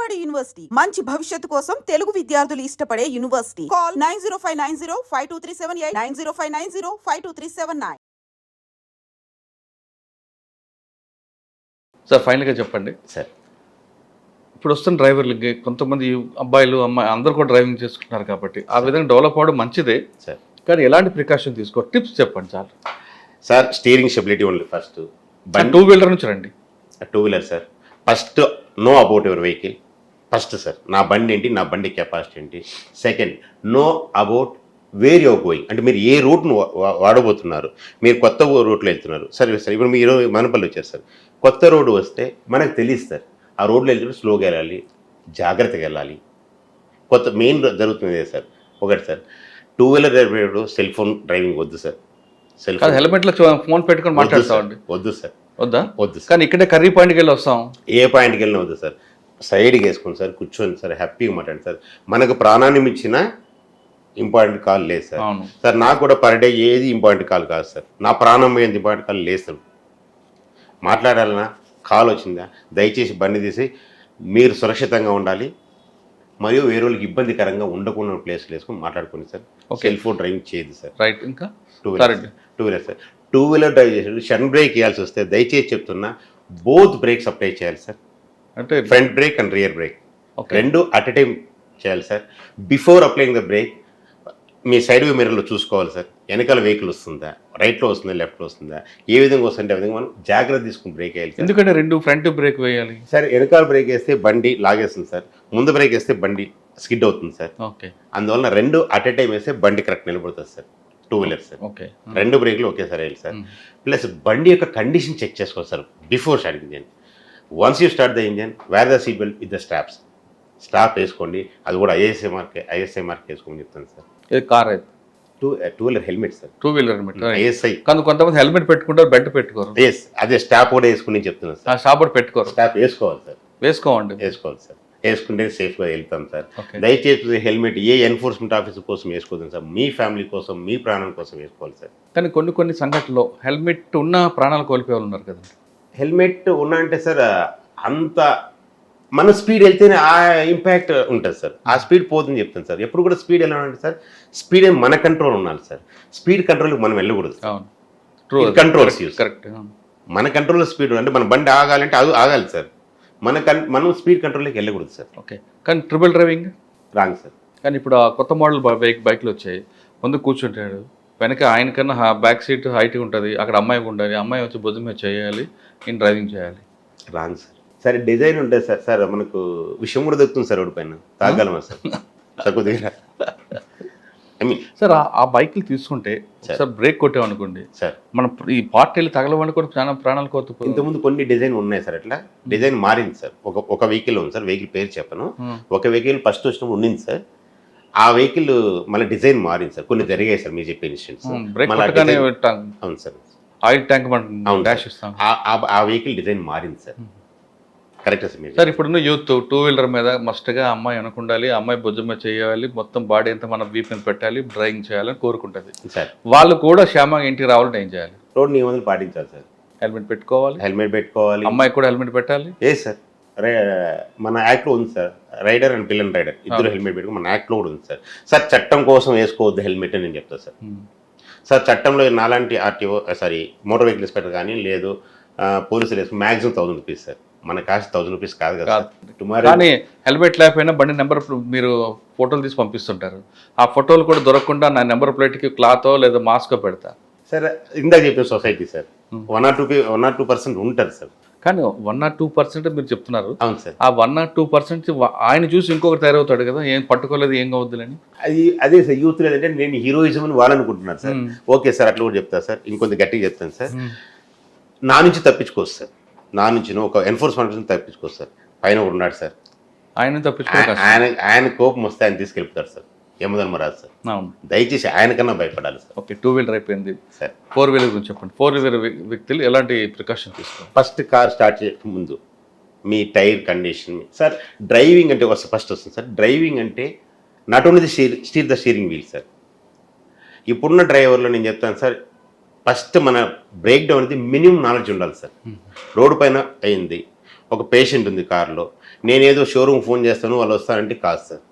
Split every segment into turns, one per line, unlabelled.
బాలబడి యూనివర్సిటీ మంచి భవిష్యత్తు కోసం తెలుగు విద్యార్థులు ఇష్టపడే యూనివర్సిటీ. కాల్ 9059052378 9059052379.
సార్ ఫైనల్గా చెప్పండి
సార్.
ఇప్పుడు వస్తున్న డ్రైవర్లకి కొంతమంది అబ్బాయిలు అమ్మాయి అందరూ కూడా డ్రైవింగ్ చేసుకుంటున్నారు కాబట్టి ఆ విధంగా డెవలప్ అవ్వడం మంచిదే
సార్.
కానీ ఎలాంటి ప్రికాషన్ తీసుకో టిప్స్ చెప్పండి చాలు
sir steering stability only first.
Two wheeler నుంచి రండి.
Two wheeler sir. First know about your vehicle. First sir నా బండి ఏంటి, నా బండి కెపాసిటీ ఏంటి. Second know about where your going, అంటే మీరు ఏ రూట్ను వాడబోతున్నారు. మీరు కొత్త రూట్లో వెళ్తున్నారు సరే సార్. ఇప్పుడు మీరు మనపల్లి వచ్చారు సార్. కొత్త రోడ్డు వస్తే మనకు తెలియదు సార్. ఆ రోడ్లో వెళ్తున్నప్పుడు స్లోగా వెళ్ళాలి, జాగ్రత్తగా వెళ్ళాలి. కొత్త మెయిన్ జరుగుతుంది సార్. ఒకటి sir, two wheeler driver cell phone driving వద్దు సార్. సెల్ ఫోన్
హెల్మెట్లో ఫోన్ పెట్టుకొని మాట్లాడతామండి.
వద్దు సార్.
వద్దా?
వద్దు సార్.
కానీ ఇక్కడే కర్రీ పాయింట్కి వెళ్ళి వస్తాం.
ఏ పాయింట్కి వెళ్ళినా వద్దు సార్. సైడ్కి వేసుకోండి సార్, కూర్చోండి సార్, హ్యాపీగా మాట్లాడండి సార్. మనకు ప్రాణాన్ని ఇచ్చిన ఇంపార్టెంట్ కాల్ లేదు సార్. సార్ నాకు కూడా పర్ డే ఏది ఇంపార్టెంట్ కాల్ కాదు సార్. నా ప్రాణం పోయేది ఇంపార్టెంట్ కాల్ లేదు సార్. మాట్లాడాలన్నా కాల్ వచ్చిందా దయచేసి బండి తీసి మీరు సురక్షితంగా ఉండాలి మరియు వేరే వాళ్ళకి ఇబ్బందికరంగా ఉండకుండా ప్లేస్లు వేసుకొని మాట్లాడుకోండి సార్. సెల్ ఫోన్ డ్రైవింగ్ చేయదు సార్.
రైట్. ఇంకా
two wheeler sir. Two wheeler drive చేసేది షన్ బ్రేక్ వేయాల్సి వస్తే దయచేసి చెప్తున్నా బోత్ బ్రేక్స్ అప్లై చేయాలి సార్.
అంటే
front brake and rear brake రెండు అట్ ఎ టైం చేయాలి sir. Before applying the brake మీ సైడ్ వ్యూ మిర్రర్లో చూసుకోవాలి సార్. వెనకాల వెహికల్ వస్తుందా, రైట్లో వస్తుందా, లెఫ్ట్లో వస్తుందా, ఏ విధంగా వస్తుంటే ఆ విధంగా మనం జాగ్రత్త తీసుకుని బ్రేక్ వేయాలి సార్.
ఎందుకంటే రెండు ఫ్రంట్ బ్రేక్ వేయాలి
సార్. వెనకాల బ్రేక్ వేస్తే బండి లాగేస్తుంది సార్. ముందు బ్రేక్ వేస్తే బండి స్కిడ్ అవుతుంది సార్.
ఓకే.
అందువల్ల రెండు అట్ ఎ టైం వేస్తే బండి కరెక్ట్ నిలబడుతుంది sir. Two wheeler sir.
Okay.
రెండు బ్రేక్లు ఒకేసారి వేయాలి సార్. ప్లస్ బండి యొక్క కండిషన్ చెక్ చేసుకోవాలి sir before starting engine. Once you start the engine wear the seat belt with the straps. Strap వేసుకోండి, అది కూడా ఐఎస్ఐ మార్క్ వేసుకోమని చెప్తాను సార్.
కార్ అయితే
two wheeler helmet sir.
Two wheeler helmet
ISI.
కానీ కొంతమంది helmet పెట్టుకుంటారు, బెల్ట్ పెట్టుకోరు.
ఎస్, అదే స్టాప్ కూడా వేసుకుని చెప్తున్నాను సార్.
స్టాప్ కూడా పెట్టుకోరు.
స్టాప్ వేసుకోవాలి సార్.
వేసుకోవాలి
సార్. వేసుకుంటే సేఫ్గా వెళ్తాం సార్. దయచేసి హెల్మెట్ ఏ ఎన్ఫోర్స్మెంట్ ఆఫీసర్ కోసం వేసుకోదాం సార్. మీ ఫ్యామిలీ కోసం, మీ ప్రాణం కోసం వేసుకోవాలి సార్.
కానీ కొన్ని సంఘటనలో హెల్మెట్ ఉన్న ప్రాణాలు కోల్పోయి ఉన్నారు కదా.
హెల్మెట్ ఉన్నా అంటే సార్ అంత మన స్పీడ్ వెళ్తేనే ఆ ఇంపాక్ట్ ఉంటుంది సార్. ఆ స్పీడ్ పోతుందని చెప్తాను సార్. ఎప్పుడు కూడా స్పీడ్ ఎలా ఉంటే సార్ స్పీడ్ మన కంట్రోల్ ఉండాలి సార్. స్పీడ్ కంట్రోల్కి మనం వెళ్ళకూడదు. Controls use
correct.
మన కంట్రోల్లో స్పీడ్ అంటే మన బండి ఆగాలంటే అది ఆగాలి సార్. మనం స్పీడ్ కంట్రోల్కి వెళ్ళకూడదు సార్.
ఓకే. కానీ ట్రిపుల్ డ్రైవింగ్
రాంగ్ సార్.
కానీ ఇప్పుడు ఆ కొత్త మోడల్ బైక్లు వచ్చాయి. ముందు కూర్చుంటాడు, వెనక ఆయనకన్నా బ్యాక్ సీట్ హైట్ ఉంటుంది, అక్కడ అమ్మాయికి ఉండాలి, అమ్మాయి వచ్చి భుజం మీద చేయాలి, నేను డ్రైవింగ్ చేయాలి.
Wrong sir. సరే డిజైన్ ఉంటుంది సార్. సార్ మనకు విషయం కూడా దొరుకుతుంది సార్ రోడ్డు పైన, తాగలమా సార్? తక్కువ దగ్గర ఐ మీన్
సార్ ఆ బైక్లు తీసుకుంటే సార్ బ్రేక్ కొట్టామనుకోండి సార్, మనం ఈ పార్ట్ వెళ్ళి తగలవని కూడా చాలా ప్రాణాలు కోల్పోతుంది.
ఇంతకుముందు కొన్ని డిజైన్ ఉన్నాయి సార్. అట్లా డిజైన్ మారింది సార్. ఒక వెహికల్ ఉంది సార్. వెహికల్ పేరు చెప్పను. ఒక వెహికల్ ఫస్ట్ వచ్చినప్పుడు ఉండింది సార్. ఆ వెహికల్ మళ్ళీ డిజైన్ మారింది సార్. కొన్ని జరిగాయి సార్ మీరు చెప్పే ఇన్స్టెంట్స్. అవును సార్.
ఆయిల్ ట్యాంక్ డాష్ ఇస్తాం.
ఆ వెహికల్ డిజైన్ మారింది సార్. Correct sir.
సార్ ఇప్పుడున్న యూత్ టూ వీలర్ మీద మస్ట్గా అమ్మాయి అనుకుండాలి, అమ్మాయి భుజం మీద చేయాలి, మొత్తం బాడీ అంతా మన వీప్ మీద పెట్టాలి, డ్రైవింగ్ చేయాలని కోరుకుంటుంది సార్. వాళ్ళు కూడా క్షేమంగా ఇంటికి రావాలంటే ఏం చేయాలి?
రోడ్ నియమాలు పాటించాలి సార్.
హెల్మెట్ పెట్టుకోవాలి. అమ్మాయి కూడా హెల్మెట్ పెట్టాలి.
ఏ సార్ మన యాక్ట్లో ఉంది సార్. రైడర్ అండ్ పిల్లన్ రైడర్ ఇద్దరు హెల్మెట్ పెట్టుకుని మన యాక్ట్లో కూడా ఉంది సార్. సార్ చట్టం కోసం వేసుకోవద్దు హెల్మెట్ అని నేను చెప్తాను సార్. సార్ చట్టంలో నాలాంటి ఆర్టీఓ మోటార్ వెహికల్ ఇన్స్పెక్టర్ కానీ లేదు పోలీసులు వేసుకుని మ్యాక్సిమం 1000 రూపీస్ సార్. మన కాస్ట్ 1000 రూపీస్ కాదు కదా.
కానీ హెల్మెట్ లేకపోయినా బండి నెంబర్ మీరు ఫోటోలు తీసి పంపిస్తుంటారు. ఆ ఫోటోలు కూడా దొరకకుండా నా నెంబర్ ప్లేట్కి క్లాతో లేదా మాస్కో పెడతా
సార్. ఇందాక చెప్పిన సొసైటీ సార్ 1 or 2% ఉంటారు సార్.
కానీ 1 or 2% మీరు చెప్తున్నారు.
అవును సార్.
ఆ 1 or 2% ఆయన చూసి ఇంకొకటి తయారవుతాడు కదా, ఏం పట్టుకోలేదు ఏం కావద్దులని.
అదే సార్ యూత్ లేదంటే నేను హీరోయిజం అని వాళ్ళనుకుంటున్నారు సార్. ఓకే సార్, అట్లా కూడా చెప్తాను సార్. ఇంకొంత గట్టిగా చెప్తాను సార్. నా నుంచి తప్పించుకోవచ్చు సార్. నా నుంచి ఒక ఎన్ఫోర్స్మెంట్ తప్పించుకోవచ్చు సార్. పైన కూడా ఉన్నాడు సార్. ఆయన కోపం వస్తే ఆయన తీసుకెళ్ళిపోతాడు సార్. యమధర్మరాజు సార్.
అవును.
దయచేసి ఆయనకన్నా భయపడాలి సార్.
ఓకే. 2 వీలర్ అయిపోయింది సార్. 4 వీలర్ గురించి చెప్పండి. 4 వీలర్ వ్యక్తులు ఎలాంటి ప్రికాషన్ తీసుకోవాలి?
ఫస్ట్ కార్ స్టార్ట్ చేయక ముందు మీ టైర్ కండిషన్ సార్. డ్రైవింగ్ అంటే ఫస్ట్ వస్తుంది సార్. డ్రైవింగ్ అంటే not only steer the steering wheel sir. ఇప్పుడున్న డ్రైవర్లో నేను చెప్తాను సార్, ఫస్ట్ మన బ్రేక్ డౌన్ అనేది మినిమం నాలెడ్జ్ ఉండాలి సార్. రోడ్డు పైన అయింది, ఒక పేషెంట్ ఉంది కార్లో, నేనేదో షోరూమ్ ఫోన్ చేస్తాను వాళ్ళు వస్తారంటే కాదు సార్.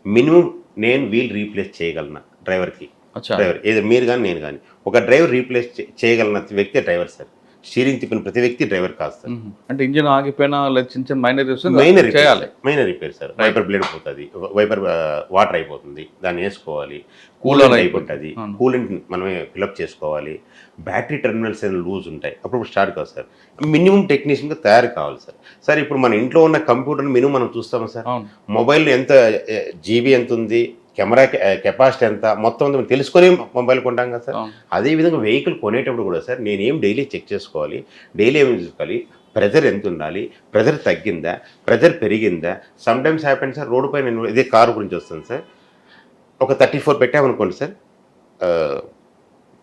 మినిమం నేను వీల్ రీప్లేస్ చేయగలను డ్రైవర్కి.
అచ్చా.
డ్రైవర్ ఏదో మీరు కానీ నేను కానీ ఒక డ్రైవర్ రీప్లేస్ చేయగలన వ్యక్తి డ్రైవర్ సార్. స్టీరింగ్ తిప్పిన ప్రతి వ్యక్తి డ్రైవర్ కాదు సార్.
అంటే ఇంజిన్ ఆగిపోయినా లేదా చిన్న చిన్న
మైనర్
చేయాలి.
Minor repair sir. Wiper blade పోతుంది, వైపర్ వాటర్ అయిపోతుంది, దాన్ని వేసుకోవాలి.
కూలర్
కూలెంట్ అయిపోతుంది, కూలెంట్ మనమే ఫిల్అప్ చేసుకోవాలి. బ్యాటరీ టెర్మినల్స్ ఏమైనా లూజ్ ఉంటాయి, అప్పుడు స్టార్ట్ కాదు సార్. మినిమం టెక్నీషియన్గా తయారు కావాలి సార్. సార్ ఇప్పుడు మన ఇంట్లో ఉన్న కంప్యూటర్ని మినిమం మనం చూస్తాము సార్. మొబైల్ ఎంత జీబీ ఎంత ఉంది, కెమెరా కెపాసిటీ ఎంత, మొత్తం అంతా తెలుసుకొని మొబైల్ కొంటాం కదా సార్. అదేవిధంగా వెహికల్ కొనేటప్పుడు కూడా సార్ నేనేం డైలీ చెక్ చేసుకోవాలి, డైలీ ఏమి చూసుకోవాలి, ప్రెజర్ ఎంత ఉండాలి, ప్రెజర్ తగ్గిందా, ప్రెజర్ పెరిగిందా. Some times happen sir, road పైన ఇదే కారు గురించి వస్తుంది సార్, ఒక 34 పెట్టామనుకోండి సార్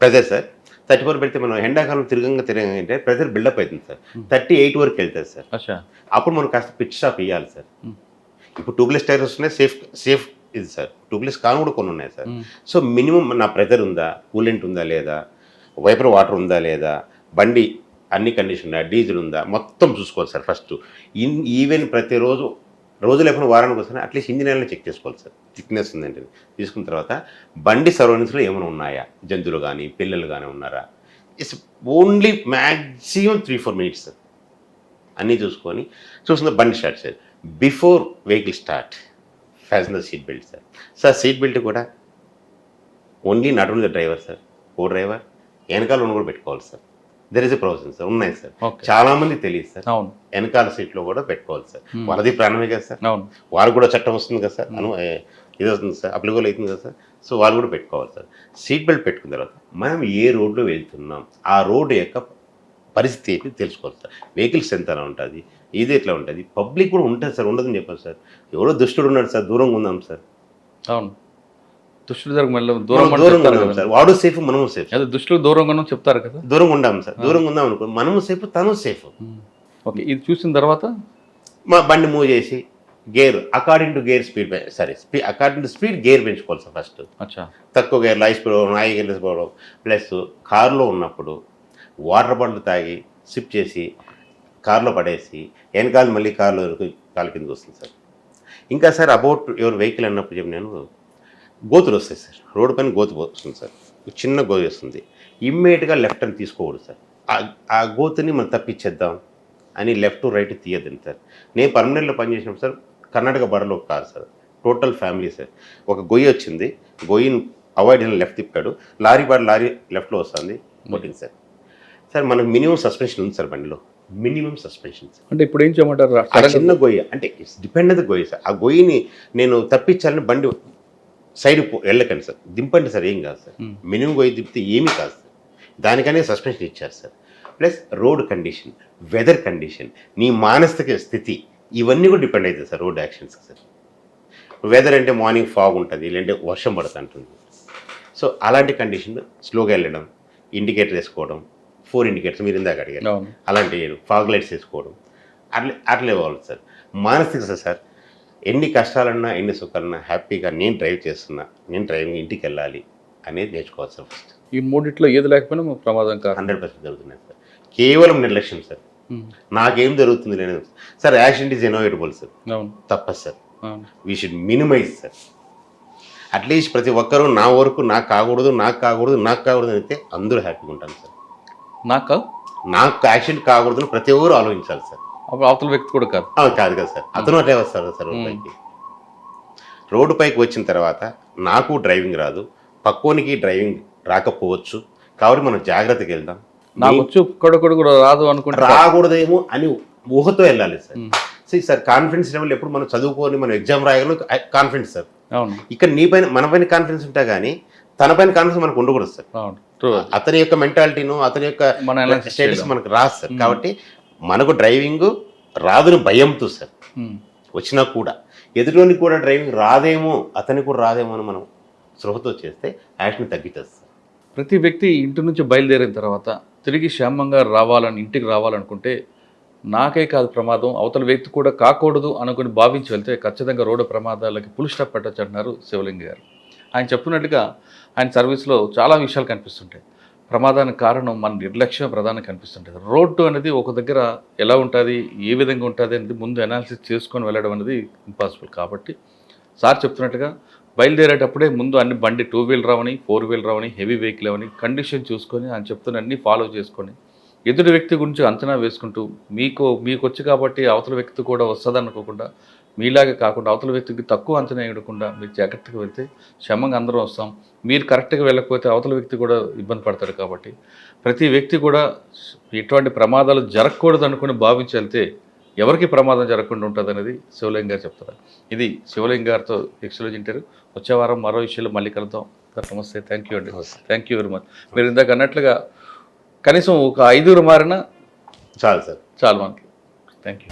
ప్రెజర్ సార్. 34 పెడితే మనం ఎండాకాలం తిరగంటే ప్రెజర్ బిల్డప్ అవుతుంది సార్. 38 వరకు వెళ్తుంది సార్. అప్పుడు మనం కాస్త పిచ్ స్టాప్ ఇవ్వాలి సార్. ఇప్పుడు ట్యూబ్లెస్ టైర్స్ వస్తున్నాయి, సేఫ్ ఇది సార్. ట్యూబ్లెస్ కాను కూడా కొన్ని ఉన్నాయి సార్. సో మినిమం నా ప్రెజర్ ఉందా, కూలెంట్ ఉందా లేదా, వైపర్ వాటర్ ఉందా లేదా, బండి అన్ని కండిషన్ ఉందా, డీజిల్ ఉందా, మొత్తం చూసుకోవాలి సార్ ఫస్ట్. ఈవెన్ ప్రతిరోజు లేకుండా వారానికి వస్తానే అట్లీస్ట్ ఇంజిన్ ఆయిల్ని చెక్ చేసుకోవాలి సార్. థిక్నెస్ ఉందంటే తీసుకున్న తర్వాత బండి సరౌండింగ్స్లో ఏమైనా ఉన్నాయా, జంతువులు కానీ పిల్లలు కానీ ఉన్నారా. It's only maximum 3-4 minutes sir. అన్నీ చూసుకున్న బండి start sir. Before vehicle start fasten the seat belt sir. Sir seat belt కూడా only not only the driver sir, co driver వెనకాల ఉన్న కూడా పెట్టుకోవాలి sir. There is a provision sir, ఉన్నాయి sir. చాలా మంది తెలియదు సార్, వెనకాల సీట్లో కూడా పెట్టుకోవాలి సార్. వాళ్ళది ప్రాణమే కదా సార్, వాళ్ళు కూడా చట్టం వస్తుంది కదా సార్, ఇది వస్తుంది సార్, అప్లికబుల్ అవుతుంది కదా సార్. సో వాళ్ళు కూడా పెట్టుకోవాలి సార్. సీట్ బెల్ట్ పెట్టుకున్న తర్వాత మనం ఏ రోడ్లో వెళ్తున్నాం, ఆ రోడ్డు యొక్క పరిస్థితి ఏంటి తెలుసుకోవాలి సార్. వెహికల్స్ ఎంత అలా ఉంటుంది, ఇది ఎట్లా ఉంటుంది, పబ్లిక్ కూడా ఉంటుంది సార్, ఉండదని చెప్పాలి సార్. ఎవరో దుష్టుడు ఉన్నాడు సార్, దూరంగా ఉందాం సార్.
అవును, దుష్టుడు దూరంగా
ఉందాం సార్. వాడు సేఫ్, మనము సేఫ్.
దుష్టులు దూరంగా చెప్తారు కదా,
దూరంగా ఉండాం సార్. దూరంగా ఉందాం అనుకో, మనము సేఫ్, తను సేఫ్.
ఓకే, ఇది చూసిన తర్వాత
మా బండి మూవ్ చేసి gear according to gear speed according to speed gear పెంచుకోవాలి సార్ ఫస్ట్. తక్కువ gear high speed high gear పోవడం. ప్లస్ కారులో ఉన్నప్పుడు వాటర్ బాటిల్ తాగి సిప్ చేసి కార్లో పడేసి వెనకాల మళ్ళీ కారులో కాలు కిందకి వస్తుంది సార్. ఇంకా సార్ అబౌట్ యువర్ వెహికల్ అన్నప్పుడు చెప్పి నేను గోతులు వస్తాయి సార్, రోడ్డు పైన గోతు వస్తుంది సార్, చిన్న గోతు వస్తుంది. ఇమ్మీడియట్గా లెఫ్ట్ అని తీసుకోకూడదు సార్. ఆ గోతుని మనం తప్పించేద్దాం అని లెఫ్ట్ రైట్ తీయద్దండి సార్. నేను పర్మనెంట్లో పనిచేసినప్పుడు సార్ కర్ణాటక బార్డర్లో ఒక car sir, total family sir. ఒక గొయ్యి వచ్చింది, గొయ్యిని అవాయిడ్ అయిన లెఫ్ట్ తిప్పాడు, లారీ లెఫ్ట్లో వస్తుంది, కొట్టింది సార్. సార్ మనకు మినిమం సస్పెన్షన్ ఉంది సార్ బండిలో, మినిమం సస్పెన్షన్ సార్.
అంటే ఇప్పుడు ఏం చేయమంటారు,
ఆ చిన్న గొయ్యి అంటే డిపెండ్ అది గొయ్యి సార్. ఆ గొయ్యిని నేను తప్పించాలని బండి సైడ్ వెళ్ళకండి సార్, దింపండి సార్, ఏం కాదు సార్. మినిమం గొయ్యి తిప్పితే ఏమీ కాదు సార్, దానికనే సస్పెన్షన్ ఇచ్చారు sir. Plus road condition, weather condition, నీ మానసిక స్థితి, ఇవన్నీ కూడా డిపెండ్ అవుతుంది సార్ రోడ్ యాక్షన్స్కి సార్. వెదర్ అంటే మార్నింగ్ ఫాగ్ ఉంటుంది, లేదంటే వర్షం పడుతుంటుంది. సో అలాంటి కండిషన్ స్లోగా వెళ్ళడం, ఇండికేటర్ వేసుకోవడం, 4 ఇండికేటర్స్ మీరు ఇందాక అడిగారు, అలాంటి ఫాగ్ లైట్స్ వేసుకోవడం, అట్లే ఇవ్వాలి సార్. మానసిక సార్, ఎన్ని కష్టాలన్నా ఎన్ని సుఖాలన్నా హ్యాపీగా నేను డ్రైవ్ చేస్తున్నా, నేను డ్రైవింగ్ ఇంటికి వెళ్ళాలి అనేది నేర్చుకోవాలి సార్ ఫస్ట్.
ఈ మూడిట్లో ఏది లేకపోయినా ప్రమాదం కాదు,
100% జరుగుతున్నాయి సార్. కేవలం నిర్లక్ష్యం సార్, నాకేం జరుగుతుంది లేదు sir. Accident is inevitable sir, తప్పదు sir. We should minimise sir. At least ప్రతి ఒక్కరూ నా వరకు నాకు కాకూడదు అయితే అందరూ హ్యాపీగా ఉంటాను సార్. నాకు యాక్సిడెంట్ కాకూడదని ప్రతి ఒక్కరు ఆలోచించాలి సార్.
అవతల వ్యక్తి కూడా
కాదు కదా సార్, అతను అట్లే వస్తారు సార్ రోడ్డు పైకి వచ్చిన తర్వాత. నాకు డ్రైవింగ్ రాదు, పక్కోనికి డ్రైవింగ్ రాకపోవచ్చు, కాబట్టి మనం జాగ్రత్తగా వెళ్దాం.
నాకు వచ్చి కూడా రాదు అనుకుంటే
రాకూడదేమో అని ఊహతో వెళ్ళాలి సార్. సార్ కాన్ఫిడెన్స్ లెవెల్ ఎప్పుడు మనం చదువుకొని మనం ఎగ్జామ్ రాయగలం కాన్ఫిడెన్స్ సార్. ఇక్కడ నీ పైన మన పైన కాన్ఫిడెన్స్ ఉంటా కానీ తన పైన కాన్ఫిడెన్స్ మనకు ఉండకూడదు సార్. అతని యొక్క మెంటాలిటీను, అతని యొక్క స్టేటస్ మనకు రాదు సార్. కాబట్టి మనకు డ్రైవింగ్ రాదుని భయంతో సార్ వచ్చినా కూడా, ఎదుటిలోనికి కూడా డ్రైవింగ్ రాదేమో, అతనికి కూడా రాదేమో అని మనం స్పృహతో చేస్తే యాక్షన్ తగ్గుతుంది సార్.
ప్రతి వ్యక్తి ఇంటి నుంచి బయలుదేరిన తర్వాత తిరిగి క్షేమంగా ఇంటికి రావాలనుకుంటే నాకే కాదు ప్రమాదం, అవతల వ్యక్తి కూడా కాకూడదు అనుకుని భావించి వెళ్తే ఖచ్చితంగా రోడ్డు ప్రమాదాలకి ఫుల్ స్టాప్ పెట్టచ్చు అంటున్నారు శివలింగ గారు. ఆయన చెప్తున్నట్టుగా ఆయన సర్వీస్లో చాలా విషయాలు కనిపిస్తుంటాయి. ప్రమాదానికి కారణం మన నిర్లక్ష్యం ప్రధానంగా కనిపిస్తుంటుంది. రోడ్డు అనేది ఒక దగ్గర ఎలా ఉంటుంది, ఏ విధంగా ఉంటుంది అనేది ముందు అనాలిసిస్ చేసుకొని వెళ్ళడం అనేది ఇంపాసిబుల్. కాబట్టి సార్ చెప్తున్నట్టుగా బయలుదేరేటప్పుడే ముందు అన్ని బండి 2 వీలర్ అవని, 4 వీలర్ అవని, హెవీ వెహికల్ అవని కండిషన్ చూసుకొని ఆయన చెప్తున్న అన్ని ఫాలో చేసుకొని ఎదుటి వ్యక్తి గురించి అంచనా వేసుకుంటూ మీకు వచ్చి కాబట్టి అవతల వ్యక్తి కూడా వస్తుంది అనుకోకుండా, మీలాగే కాకుండా అవతల వ్యక్తికి తక్కువ అంచనా వేయకుండా మీరు జాగ్రత్తగా వెళ్తే క్షేమంగా అందరం వస్తాం. మీరు కరెక్ట్గా వెళ్ళకపోతే అవతల వ్యక్తి కూడా ఇబ్బంది పడతాడు. కాబట్టి ప్రతి వ్యక్తి కూడా ఎటువంటి ప్రమాదాలు జరగకూడదు అనుకుని భావించి వెళ్తే ఎవరికి ప్రమాదం జరగకుండా ఉంటుంది అనేది శివలింగ గారు చెప్తారు. ఇది శివలింగ గారితో ఎక్స్క్లూజివ్ ఇంటర్వ్యూ. వచ్చే వారం మరో విషయంలో మళ్ళీ కలుద్దాం. సార్ నమస్తే, థ్యాంక్ యూ అండి. Thank you very much. మీరు ఇందాక అన్నట్లుగా కనీసం ఒక 5 మారినా
చాలు సార్.
చాలు మనకి. Thank you.